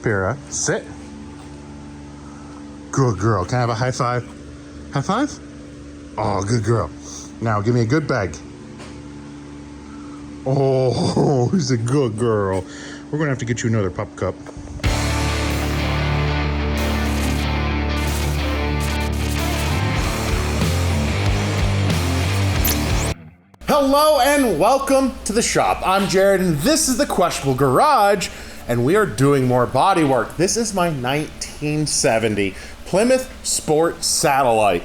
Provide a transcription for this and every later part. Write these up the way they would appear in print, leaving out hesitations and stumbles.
Pyrrha, sit. Good girl. Can I have a high five? High five? Oh, good girl. Now give me a good beg. Oh, she's a good girl. We're gonna have to get you another pup cup. Hello and welcome to the shop. I'm Jared and this is the Questionable Garage and we are doing more body work. This is my 1970 Plymouth Sport Satellite.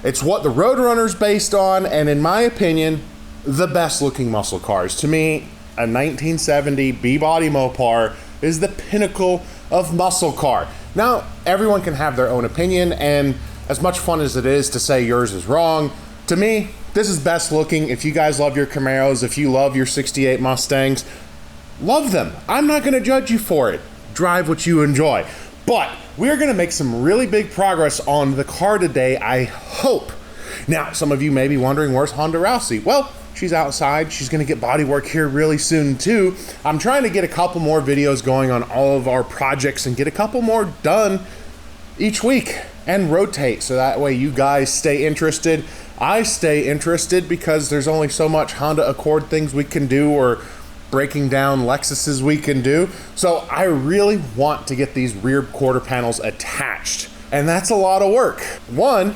It's what the Roadrunner's based on, and in my opinion, the best looking muscle cars. To me, a 1970 B-body Mopar is the pinnacle of muscle car. Now, everyone can have their own opinion, and as much fun as it is to say yours is wrong, to me, this is best looking. If you guys love your Camaros, if you love your 68 Mustangs, love them. I'm not gonna judge you for it. Drive what you enjoy. But we're gonna make some really big progress on the car today, I hope. Now, some of you may be wondering, where's Honda Rousey? Well, she's outside. She's gonna get body work here really soon too. I'm trying to get a couple more videos going on all of our projects and get a couple more done each week and rotate, so that way you guys stay interested. I stay interested because there's only so much Honda Accord things we can do, or breaking down Lexuses we can do. So I really want to get these rear quarter panels attached, and that's a lot of work. One,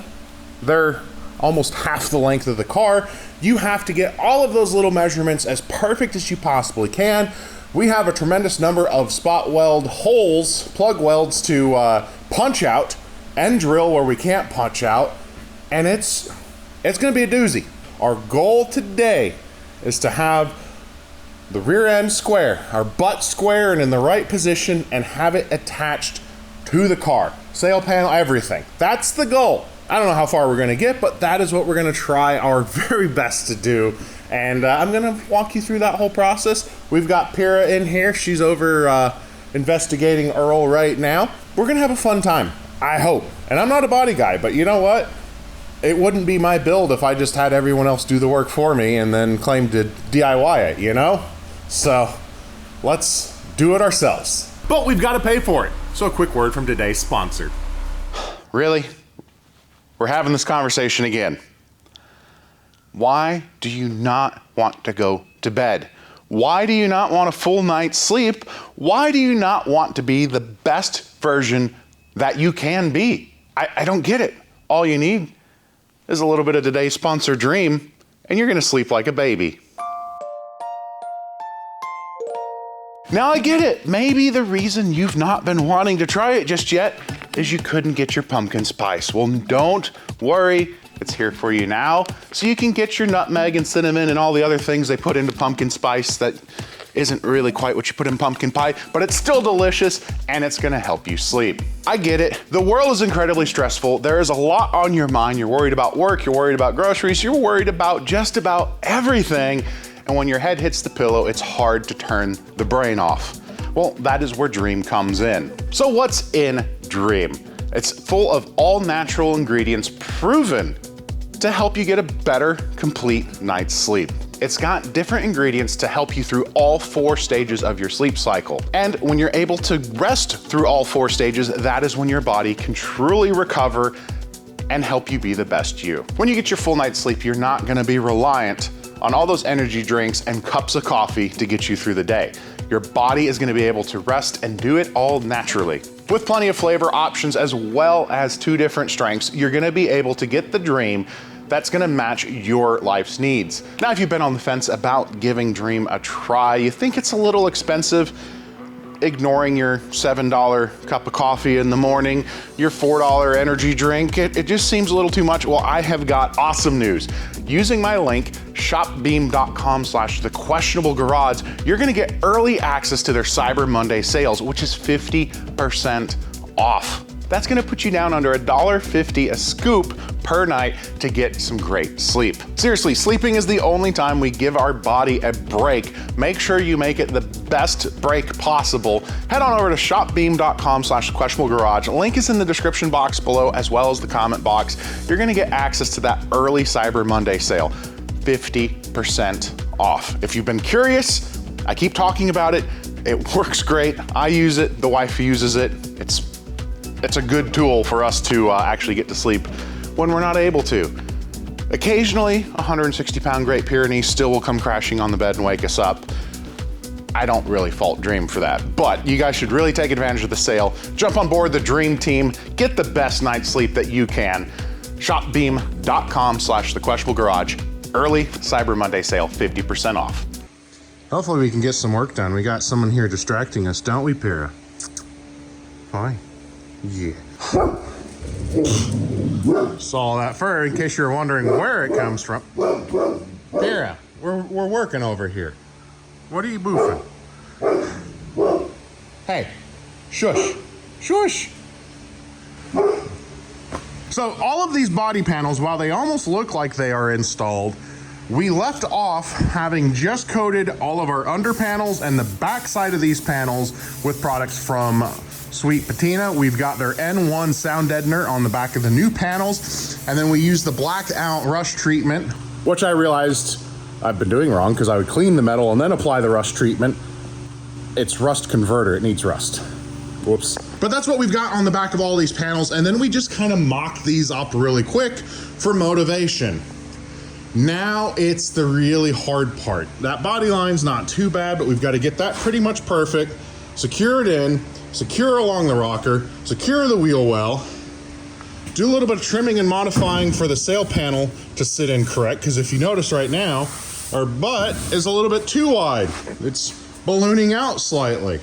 they're almost half the length of the car. You have to get all of those little measurements as perfect as you possibly can. We have a tremendous number of spot weld holes, plug welds to punch out and drill where we can't punch out, and it's gonna be a doozy. Our goal today is to have the rear end square, our butt square and in the right position, and have it attached to the car. Sail panel, everything. That's the goal. I don't know how far we're gonna get, but that is what we're gonna try our very best to do. And I'm gonna walk you through that whole process. We've got Pyrrha in here. She's over investigating Earl right now. We're gonna have a fun time, I hope. And I'm not a body guy, but you know what? It wouldn't be my build if I just had everyone else do the work for me and then claim to DIY it, you know? So let's do it ourselves. But we've got to pay for it. So a quick word from today's sponsor. Really? We're having this conversation again. Why do you not want to go to bed? Why do you not want a full night's sleep? Why do you not want to be the best version that you can be? I don't get it. All you need is a little bit of today's sponsor dream, and you're gonna sleep like a baby. Now I get it. Maybe the reason you've not been wanting to try it just yet is you couldn't get your pumpkin spice. Well, don't worry. It's here for you now. So you can get your nutmeg and cinnamon and all the other things they put into pumpkin spice that isn't really quite what you put in pumpkin pie, but it's still delicious and it's gonna help you sleep. I get it. The world is incredibly stressful. There is a lot on your mind. You're worried about work, you're worried about groceries, you're worried about just about everything. And when your head hits the pillow, it's hard to turn the brain off. Well, that is where Dream comes in. So what's in Dream? It's full of all natural ingredients proven to help you get a better, complete night's sleep. It's got different ingredients to help you through all 4 stages of your sleep cycle. And when you're able to rest through all 4 stages, that is when your body can truly recover and help you be the best you. When you get your full night's sleep, you're not gonna be reliant on all those energy drinks and cups of coffee to get you through the day. Your body is gonna be able to rest and do it all naturally. With plenty of flavor options as well as 2 different strengths, you're gonna be able to get the Dream that's gonna match your life's needs. Now, if you've been on the fence about giving Dream a try, you think it's a little expensive, ignoring your $7 cup of coffee in the morning, your $4 energy drink, it just seems a little too much. Well, I have got awesome news. Using my link, shopbeam.com/thequestionablegarage, you're gonna get early access to their Cyber Monday sales, which is 50% off. That's gonna put you down under $1.50 a scoop per night to get some great sleep. Seriously, sleeping is the only time we give our body a break. Make sure you make it the best break possible. Head on over to shopbeam.com/questionablegarage. Link is in the description box below as well as the comment box. You're gonna get access to that early Cyber Monday sale, 50% off. If you've been curious, I keep talking about it, It works great. I use it, the wife uses it. It's a good tool for us to actually get to sleep when we're not able to. Occasionally, a 160-pound Great Pyrenees still will come crashing on the bed and wake us up. I don't really fault Dream for that, but you guys should really take advantage of the sale. Jump on board the Dream Team, get the best night's sleep that you can. Shopbeam.com/thequestionablegarage. Early Cyber Monday sale, 50% off. Hopefully we can get some work done. We got someone here distracting us, don't we, Pyrrha? Hi. Yeah. Saw that fur, in case you're wondering where it comes from. Pyrrha, we're working over here. What are you boofing? Hey, shush, shush. So all of these body panels, while they almost look like they are installed, we left off having just coated all of our under panels and the back side of these panels with products from Sweet Patina. We've got their N1 sound deadener on the back of the new panels, and then we use the blackout rust treatment, which I realized I've been doing wrong because I would clean the metal and then apply the rust treatment. It's rust converter, it needs rust. Whoops. But that's what we've got on the back of all these panels, and then we just kind of mock these up really quick for motivation. Now it's the really hard part. That body line's not too bad, but we've got to get that pretty much perfect, secure it in, secure along the rocker, secure the wheel well, do a little bit of trimming and modifying for the sail panel to sit in correct, because if you notice right now, our butt is a little bit too wide. It's ballooning out slightly.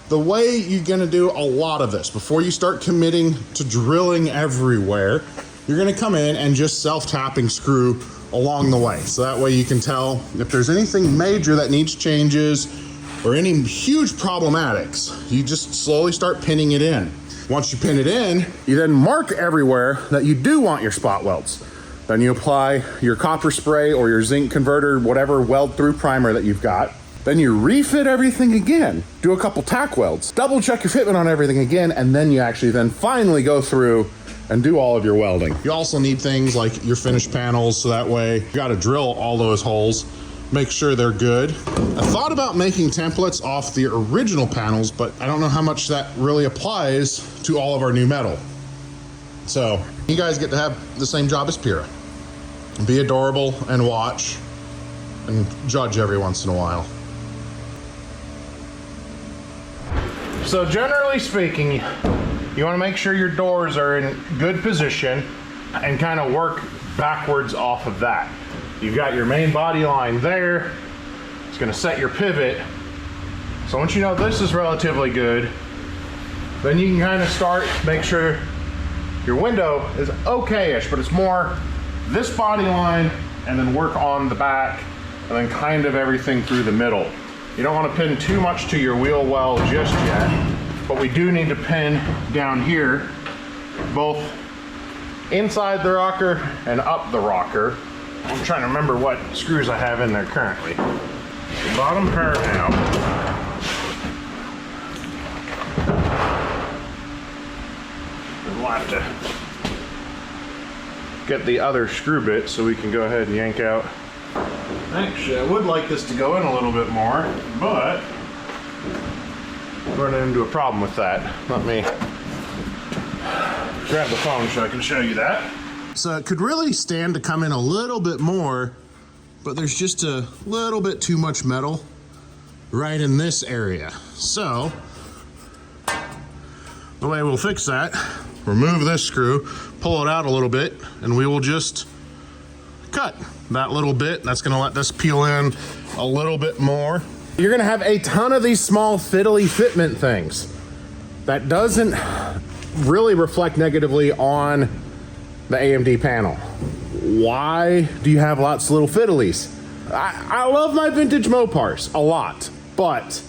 The way you're gonna do a lot of this, before you start committing to drilling everywhere, you're gonna come in and just self-tapping screw along the way. So that way you can tell if there's anything major that needs changes or any huge problematics, you just slowly start pinning it in. Once you pin it in, you then mark everywhere that you do want your spot welds. Then you apply your copper spray or your zinc converter, whatever weld through primer that you've got. Then you refit everything again, do a couple tack welds, double check your fitment on everything again, and then you actually then finally go through and do all of your welding. You also need things like your finished panels, so that way you gotta drill all those holes, make sure they're good. I thought about making templates off the original panels, but I don't know how much that really applies to all of our new metal. So you guys get to have the same job as Pyrrha. Be adorable and watch and judge every once in a while. So generally speaking, you want to make sure your doors are in good position and kind of work backwards off of that. You've got your main body line there. It's going to set your pivot. So once you know this is relatively good, then you can kind of start, make sure your window is okay-ish, but it's more this body line and then work on the back and then kind of everything through the middle. You don't want to pin too much to your wheel well just yet, but we do need to pin down here, both inside the rocker and up the rocker. I'm trying to remember what screws I have in there currently. The bottom part out. And we'll have to get the other screw bit so we can go ahead and yank out. Actually, I would like this to go in a little bit more, but I'm running into a problem with that. Let me grab the phone so I can show you that. So it could really stand to come in a little bit more, but there's just a little bit too much metal right in this area. So the way we'll fix that, remove this screw, pull it out a little bit, and we will just cut that little bit. That's gonna let this peel in a little bit more. You're gonna have a ton of these small fiddly fitment things. That doesn't really reflect negatively on the AMD panel. Why do you have lots of little fiddlies? I love my vintage Mopars a lot, but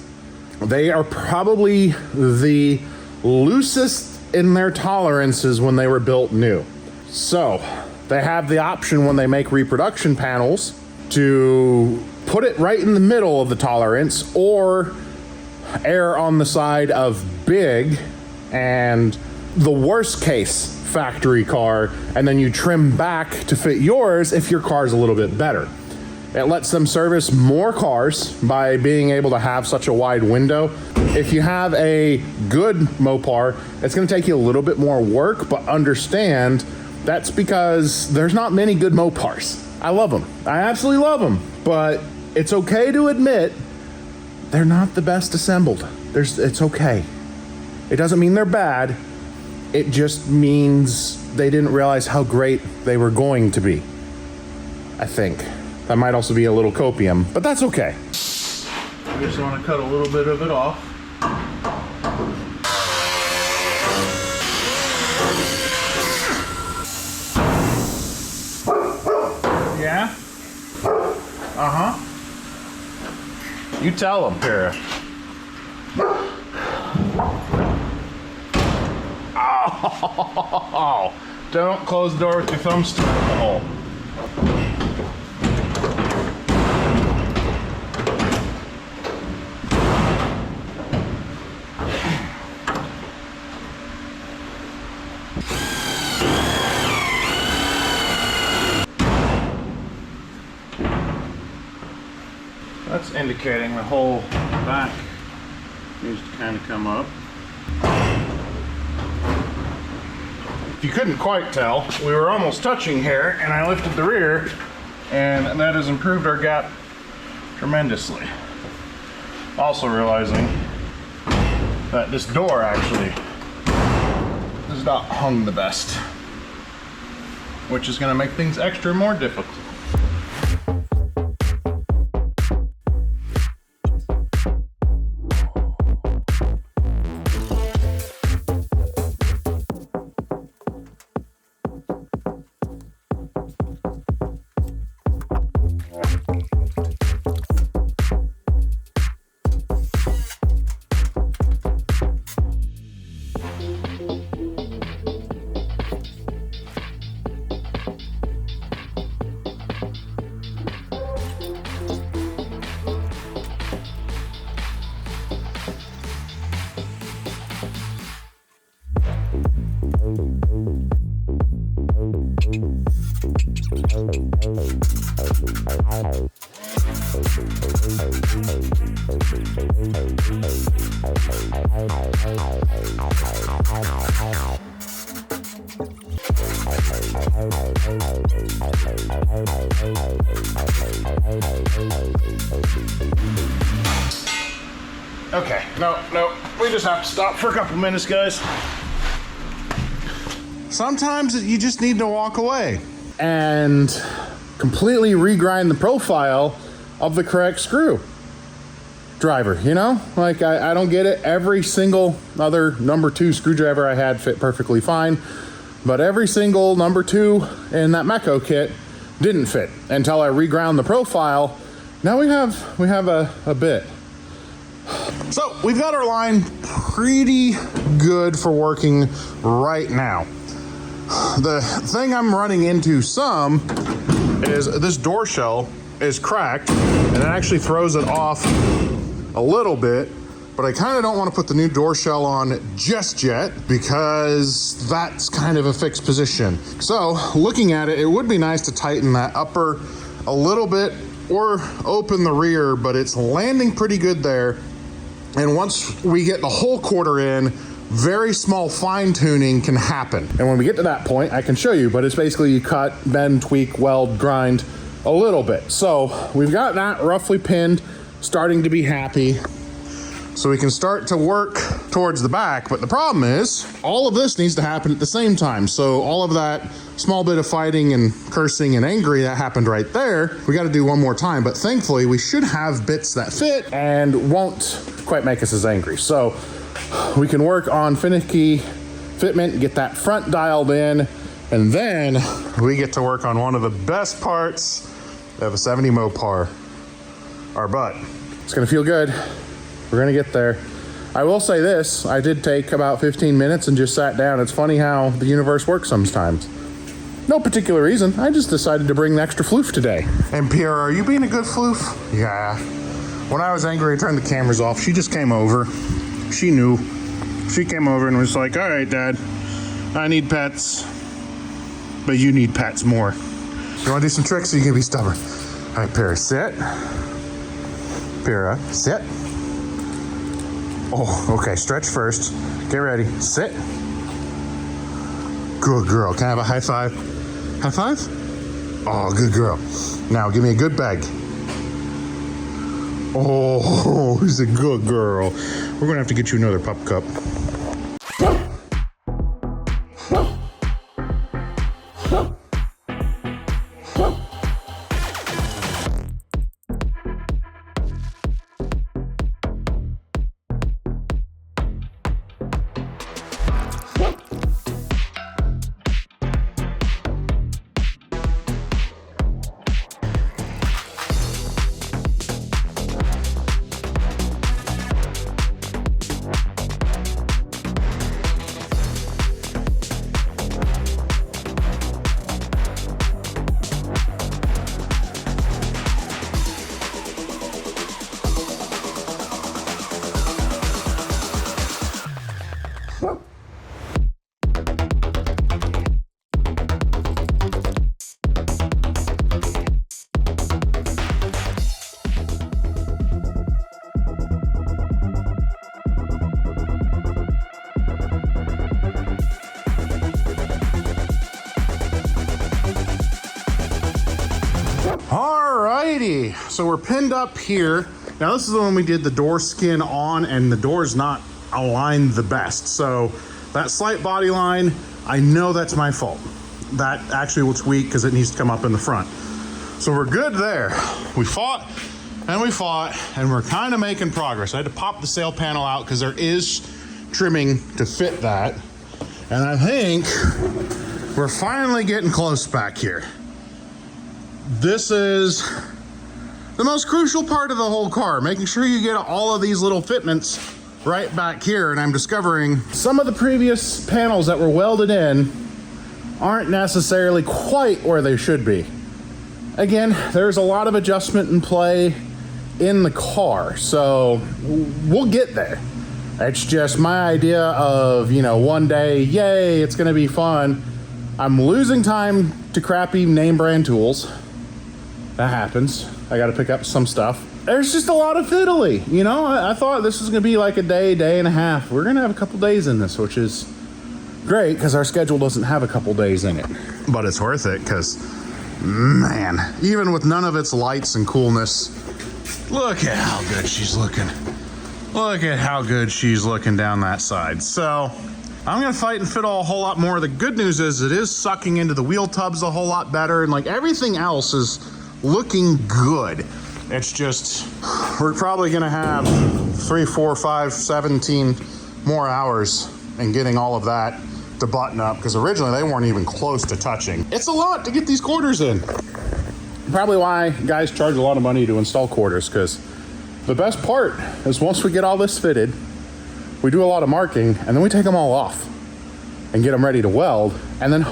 they are probably the loosest in their tolerances when they were built new. So they have the option when they make reproduction panels to put it right in the middle of the tolerance or err on the side of big and the worst case factory car, and then you trim back to fit yours if your car's a little bit better. It lets them service more cars by being able to have such a wide window. If you have a good Mopar, it's gonna take you a little bit more work, but understand that's because there's not many good Mopars. I love them, I absolutely love them, but it's okay to admit they're not the best assembled. It's okay. It doesn't mean they're bad. It just means they didn't realize how great they were going to be. I think. That might also be a little copium, but that's okay. I just want to cut a little bit of it off. Yeah? Uh-huh. You tell them, Para. Oh, don't close the door with your thumb stuck in the hole. That's indicating the whole back needs to kind of come up. If you couldn't quite tell, we were almost touching here, and I lifted the rear, and that has improved our gap tremendously. Also realizing that this door actually is not hung the best, which is going to make things extra more difficult. Okay, no, we just have to stop for a couple minutes, guys. Sometimes you just need to walk away and completely regrind the profile of the correct screw driver, you know? Like, I don't get it. Every single other number 2 screwdriver I had fit perfectly fine, but every single number 2 in that Meco kit didn't fit until I reground the profile. Now we have a bit. So we've got our line pretty good for working right now. The thing I'm running into some is this door shell is cracked, and it actually throws it off a little bit, but I kind of don't want to put the new door shell on just yet because that's kind of a fixed position. So looking at it, it would be nice to tighten that upper a little bit or open the rear, but it's landing pretty good there. And once we get the whole quarter in, very small fine tuning can happen. And when we get to that point, I can show you, but it's basically you cut, bend, tweak, weld, grind a little bit. So we've got that roughly pinned, starting to be happy. So we can start to work towards the back, but the problem is all of this needs to happen at the same time. So all of that small bit of fighting and cursing and angry that happened right there, we got to do one more time. But thankfully we should have bits that fit and won't quite make us as angry. So we can work on finicky fitment, get that front dialed in, and then we get to work on one of the best parts of a 70 Mopar, our butt. It's gonna feel good. We're gonna get there. I will say this, I did take about 15 minutes and just sat down. It's funny how the universe works sometimes. No particular reason, I just decided to bring the extra floof today. And Pierre, are you being a good floof? Yeah. When I was angry, I turned the cameras off. She just came over. She knew. She came over and was like, all right, Dad, I need pets, but you need pets more. You wanna do some tricks or you gonna be stubborn? All right, Para, sit. Para, sit. Oh, okay, stretch first. Get ready, sit. Good girl. Can I have a high five? High five? Oh, good girl. Now give me a good beg. Oh, who's a good girl. We're gonna have to get you another pup cup. Alrighty, so we're pinned up here. Now this is the one we did the door skin on, and the door's not aligned the best. So that slight body line, I know that's my fault. That actually will tweak because it needs to come up in the front. So we're good there. We fought, and we're kind of making progress. I had to pop the sail panel out because there is trimming to fit that. And I think we're finally getting close back here. This is the most crucial part of the whole car, making sure you get all of these little fitments right back here. And I'm discovering some of the previous panels that were welded in aren't necessarily quite where they should be. Again, there's a lot of adjustment in play in the car, so we'll get there. It's just my idea of, you know, one day, yay, it's gonna be fun. I'm losing time to crappy name brand tools. That happens. I got to pick up some stuff. There's just a lot of fiddly, you know. I thought this was going to be like a day and a half. We're going to have a couple days in this, which is great because our schedule doesn't have a couple days in it. But it's worth it because, man, even with none of its lights and coolness, look at how good she's looking. Look at how good she's looking down that side. So I'm gonna fight and fiddle a whole lot more. The good news is it is sucking into the wheel tubs a whole lot better, and like everything else is looking good. It's just, we're probably gonna have 3, 4, 5, 17 more hours in getting all of that to button up, because originally they weren't even close to touching. It's a lot to get these quarters in. Probably why guys charge a lot of money to install quarters, because the best part is once we get all this fitted, we do a lot of marking, and then we take them all off and get them ready to weld, and then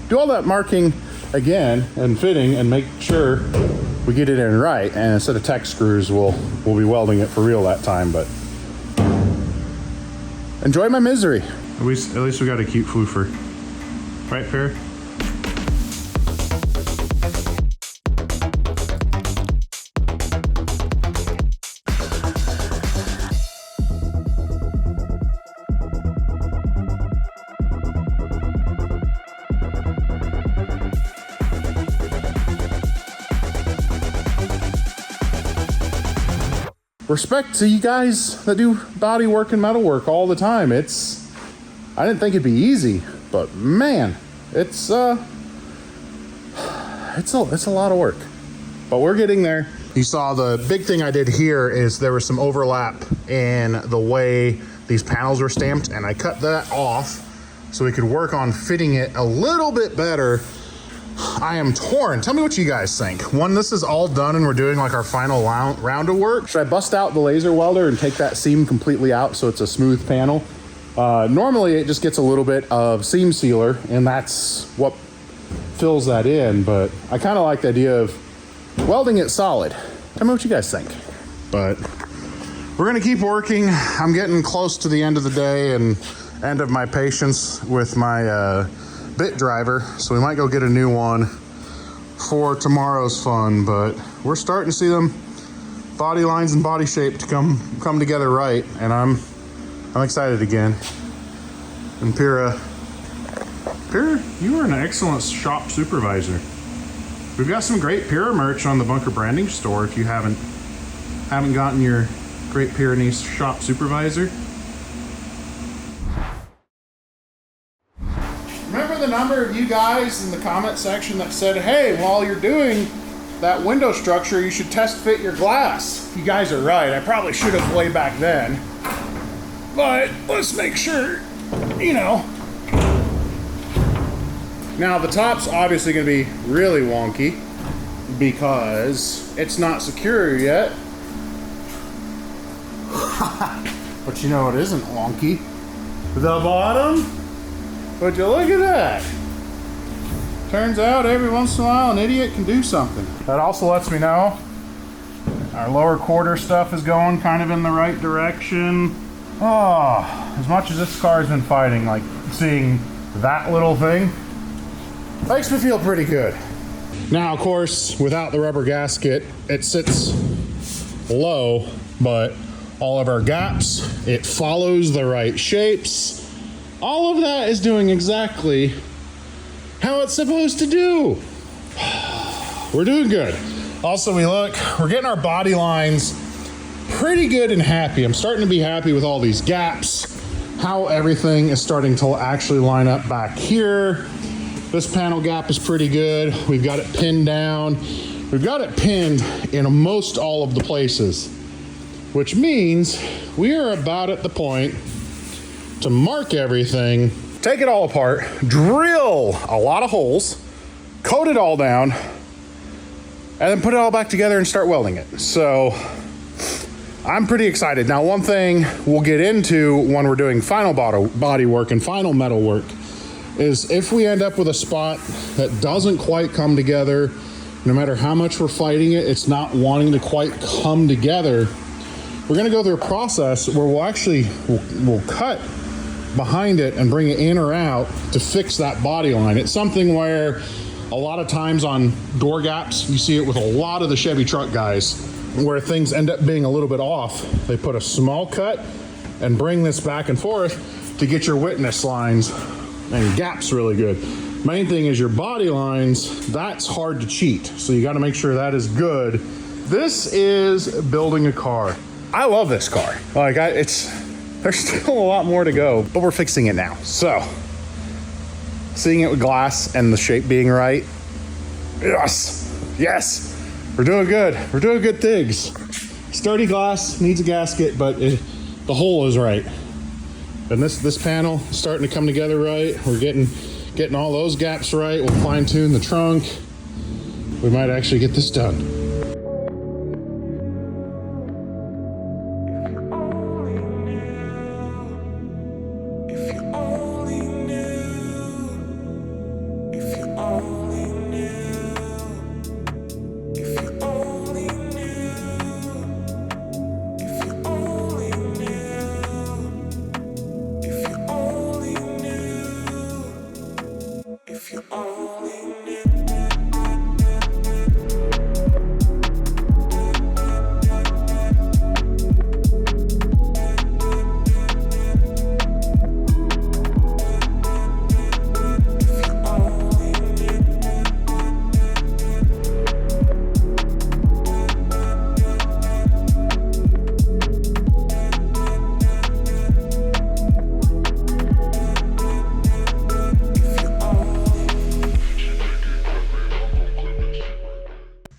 do all that marking again and fitting and make sure we get it in right. And instead of tech screws, we'll be welding it for real that time. But enjoy my misery. At least we got a cute floofer, right, Pear? Respect to you guys that do body work and metal work all the time. I didn't think it'd be easy, but man, it's a lot of work, but we're getting there. You saw the big thing I did here is there was some overlap in the way these panels were stamped, and I cut that off so we could work on fitting it a little bit better. I am torn. Tell me what you guys think. When this is all done and we're doing like our final round of work, should I bust out the laser welder and take that seam completely out so it's a smooth panel? Normally it just gets a little bit of seam sealer and that's what fills that in, but I kind of like the idea of welding it solid. Tell me what you guys think. But we're gonna keep working. I'm getting close to the end of the day and end of my patience with my bit driver, so we might go get a new one for tomorrow's fun, but we're starting to see them body lines and body shape to come together right, and I'm excited again. And Pyrrha, you are an excellent shop supervisor. We've got some great Pyrrha merch on the Bunker Branding store if you haven't gotten your Great Pyrenees shop supervisor. Remember the number of you guys in the comment section that said, hey, while you're doing that window structure, you should test fit your glass. You guys are right. I probably should have way back then. But let's make sure, you know. Now the top's obviously going to be really wonky because it's not secure yet. But you know it isn't wonky. The bottom? Would you look at that? Turns out every once in a while an idiot can do something. That also lets me know our lower quarter stuff is going kind of in the right direction. Oh, as much as this car's been fighting, like seeing that little thing makes me feel pretty good. Now, of course, without the rubber gasket, it sits low, but all of our gaps, it follows the right shapes. All of that is doing exactly how it's supposed to do. We're doing good. Also, we're getting our body lines pretty good and happy. I'm starting to be happy with all these gaps, how everything is starting to actually line up back here. This panel gap is pretty good. We've got it pinned down. We've got it pinned in most all of the places, which means we are about at the point to mark everything, take it all apart, drill a lot of holes, coat it all down, and then put it all back together and start welding it. So I'm pretty excited. Now, one thing we'll get into when we're doing final body work and final metal work is if we end up with a spot that doesn't quite come together, no matter how much we're fighting it, it's not wanting to quite come together, we're gonna go through a process where we'll cut behind it and bring it in or out to fix that body line. It's something where a lot of times on door gaps, you see it with a lot of the Chevy truck guys, where things end up being a little bit off. They put a small cut and bring this back and forth to get your witness lines and gaps really good. Main thing is your body lines, that's hard to cheat. So you gotta make sure that is good. This is building a car. I love this car. Like, there's still a lot more to go, but we're fixing it now. So, seeing it with glass and the shape being right, yes, we're doing good. We're doing good things. Sturdy glass, needs a gasket, but the hole is right. And this panel is starting to come together right. We're getting all those gaps right. We'll fine tune the trunk. We might actually get this done.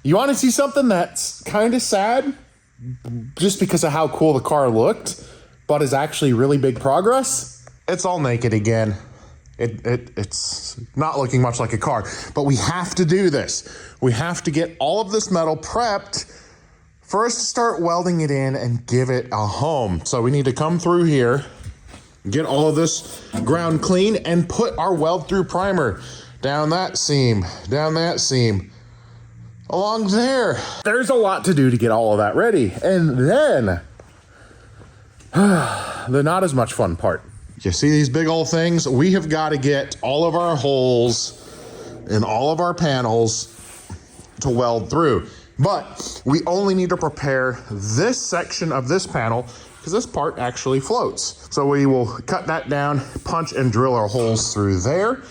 You want to see something that's kind of sad just because of how cool the car looked, but is actually really big progress? It's all naked again. It's not looking much like a car, but we have to do this. We have to get all of this metal prepped for us to start welding it in and give it a home. So we need to come through here, get all of this ground clean, and put our weld through primer down that seam, along there. There's a lot to do to get all of that ready. And then, the not as much fun part. You see these big old things? We have got to get all of our holes in all of our panels to weld through. But we only need to prepare this section of this panel because this part actually floats. So we will cut that down, punch and drill our holes through there.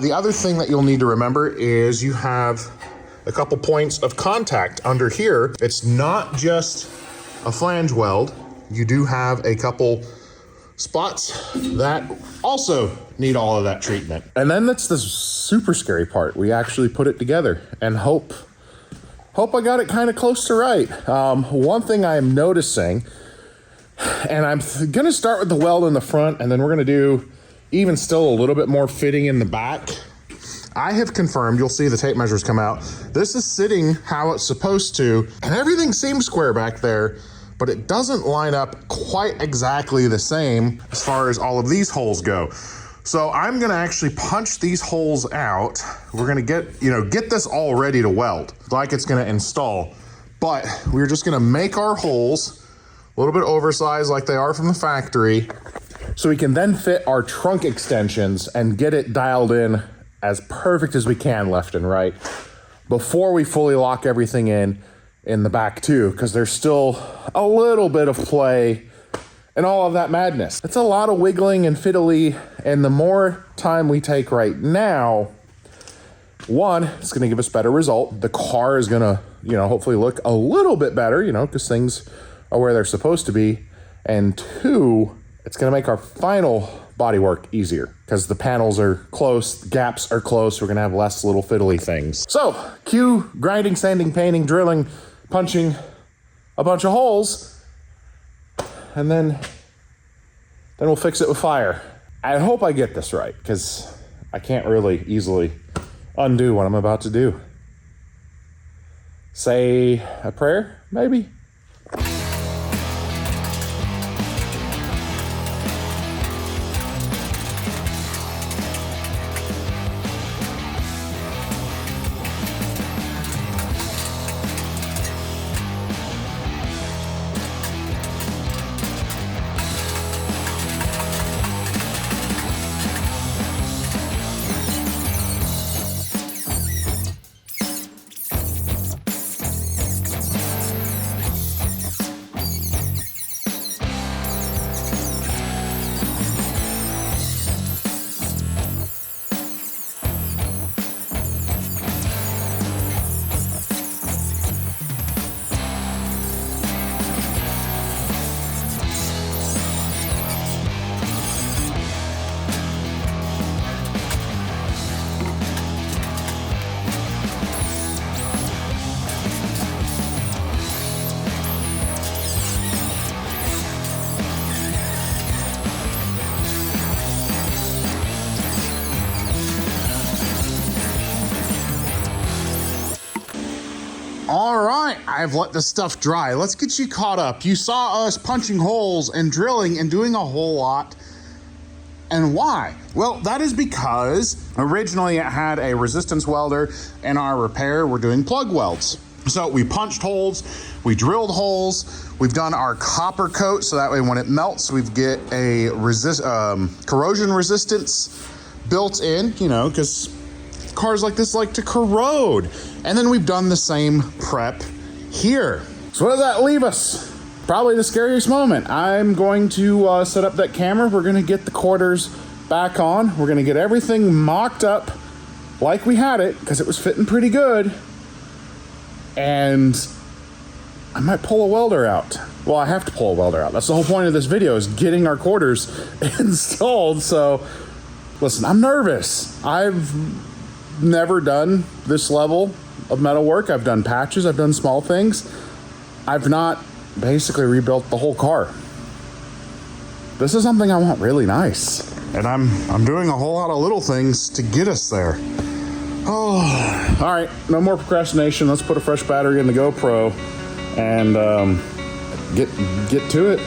The other thing that you'll need to remember is you have a couple points of contact under here. It's not just a flange weld. You do have a couple spots that also need all of that treatment. And then that's the super scary part. We actually put it together and hope I got it kind of close to right. One thing I am noticing, and I'm gonna start with the weld in the front, and then we're gonna do even still a little bit more fitting in the back. I have confirmed, you'll see the tape measures come out. This is sitting how it's supposed to, and everything seems square back there, but it doesn't line up quite exactly the same as far as all of these holes go. So I'm gonna actually punch these holes out. We're gonna get this all ready to weld, like it's gonna install. But we're just gonna make our holes a little bit oversized like they are from the factory, so we can then fit our trunk extensions and get it dialed in as perfect as we can left and right before we fully lock everything in the back too, because there's still a little bit of play and all of that madness. It's a lot of wiggling and fiddly, and the more time we take right now, one, it's gonna give us better result. The car is gonna, hopefully look a little bit better, because things are where they're supposed to be. And two, it's gonna make our final bodywork easier because the panels are close, the gaps are close, we're gonna have less little fiddly things. So, cue grinding, sanding, painting, drilling, punching a bunch of holes, and then we'll fix it with fire. I hope I get this right, because I can't really easily undo what I'm about to do. Say a prayer, maybe? All right, I've let this stuff dry. Let's get you caught up. You saw us punching holes and drilling and doing a whole lot. And why? Well, that is because originally it had a resistance welder. In our repair, we're doing plug welds. So we punched holes, we drilled holes, we've done our copper coat so that way when it melts, we get a corrosion resistance built in, because cars like this like to corrode. And then we've done the same prep here. So what does that leave us? Probably the scariest moment. I'm going to set up that camera. We're gonna get the quarters back on. We're gonna get everything mocked up like we had it, because it was fitting pretty good. And I might pull a welder out. Well, I have to pull a welder out. That's the whole point of this video, is getting our quarters installed. So listen, I'm nervous. I've never done this level of metal work. I've done patches, I've done small things. I've not basically rebuilt the whole car. This is something I want really nice. And I'm doing a whole lot of little things to get us there. Oh, all right, no more procrastination. Let's put a fresh battery in the GoPro and get to it.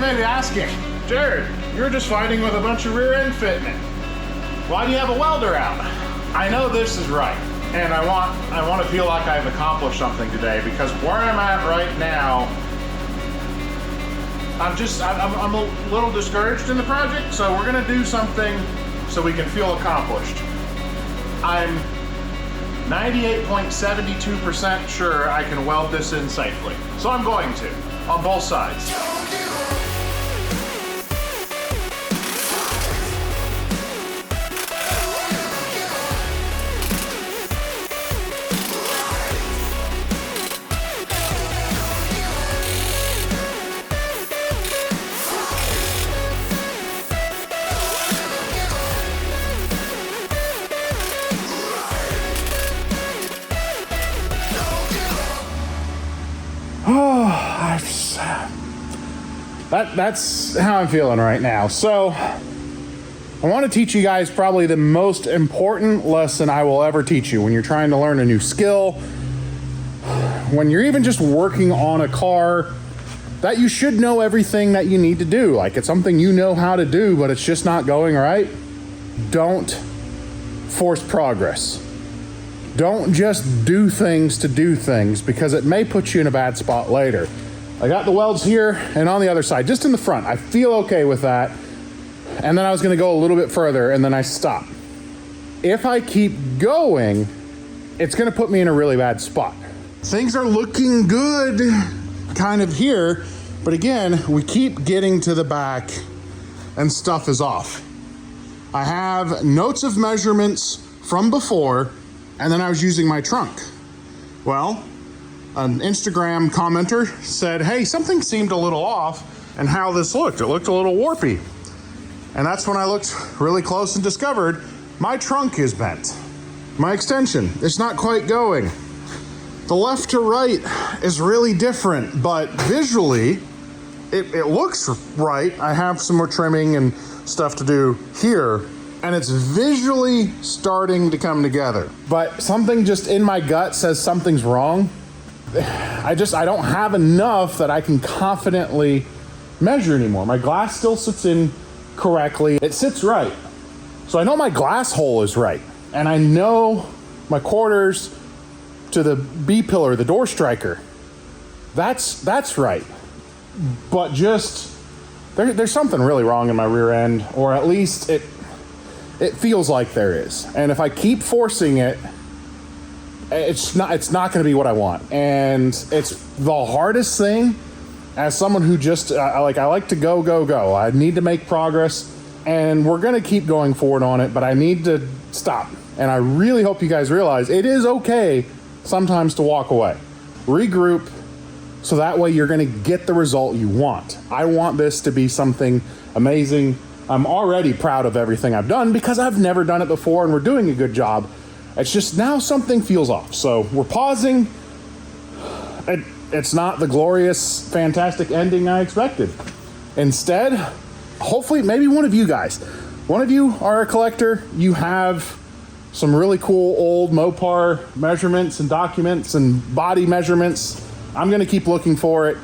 may be asking, Jared, you're just fighting with a bunch of rear end fitment. Why do you have a welder out? I know this is right, and I want to feel like I've accomplished something today, because where I'm at right now, I'm a little discouraged in the project, so we're gonna do something so we can feel accomplished. I'm 98.72% sure I can weld this in safely. So I'm going to, on both sides. That's how I'm feeling right now. So I want to teach you guys probably the most important lesson I will ever teach you when you're trying to learn a new skill, when you're even just working on a car, that you should know everything that you need to do. Like, it's something you know how to do, but it's just not going right. Don't force progress. Don't just do things to do things, because it may put you in a bad spot later. I got the welds here and on the other side, just in the front. I feel okay with that. And then I was gonna go a little bit further, and then I stopped. If I keep going, it's gonna put me in a really bad spot. Things are looking good kind of here, but again, we keep getting to the back and stuff is off. I have notes of measurements from before, and then I was using my trunk. Well, an Instagram commenter said, hey, something seemed a little off and how this looked. It looked a little warpy. And that's when I looked really close and discovered my trunk is bent. My extension is not quite going. The left to right is really different, but visually, it looks right. I have some more trimming and stuff to do here, and it's visually starting to come together. But something just in my gut says something's wrong. I don't have enough that I can confidently measure anymore. My glass still sits in correctly. It sits right. So I know my glass hole is right. And I know my quarters to the B pillar, the door striker. That's right. But just, there's something really wrong in my rear end, or at least it feels like there is. And if I keep forcing it, it's not going to be what I want. And it's the hardest thing as someone who just I like to go. I need to make progress, and we're going to keep going forward on it, but I need to stop. And I really hope you guys realize it is okay sometimes to walk away. Regroup, so that way you're going to get the result you want. I want this to be something amazing. I'm already proud of everything I've done because I've never done it before, and we're doing a good job. It's just now something feels off. So we're pausing. It's not the glorious, fantastic ending I expected. Instead, hopefully, maybe one of you are a collector. You have some really cool old Mopar measurements and documents and body measurements. I'm gonna keep looking for it.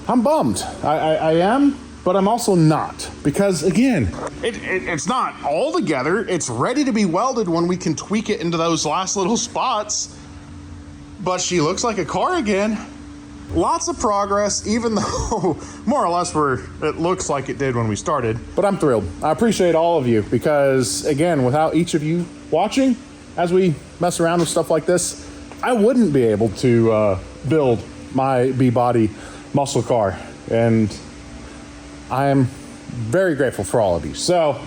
I'm bummed. I am, but I'm also not, because again, it's not all together. It's ready to be welded when we can tweak it into those last little spots, but she looks like a car again. Lots of progress, even though more or less it looks like it did when we started, but I'm thrilled. I appreciate all of you, because again, without each of you watching as we mess around with stuff like this, I wouldn't be able to build my B-body muscle car, and I am very grateful for all of you. So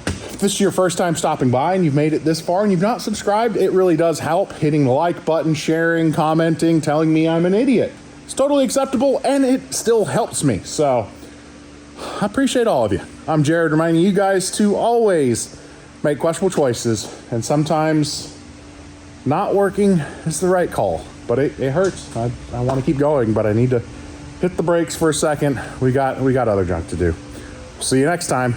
if this is your first time stopping by and you've made it this far and you've not subscribed, it really does help. Hitting the like button, sharing, commenting, telling me I'm an idiot. It's totally acceptable, and it still helps me. So I appreciate all of you. I'm Jared, reminding you guys to always make questionable choices, and sometimes not working is the right call, but it hurts. I want to keep going, but I need to hit the brakes for a second. We got other junk to do. See you next time.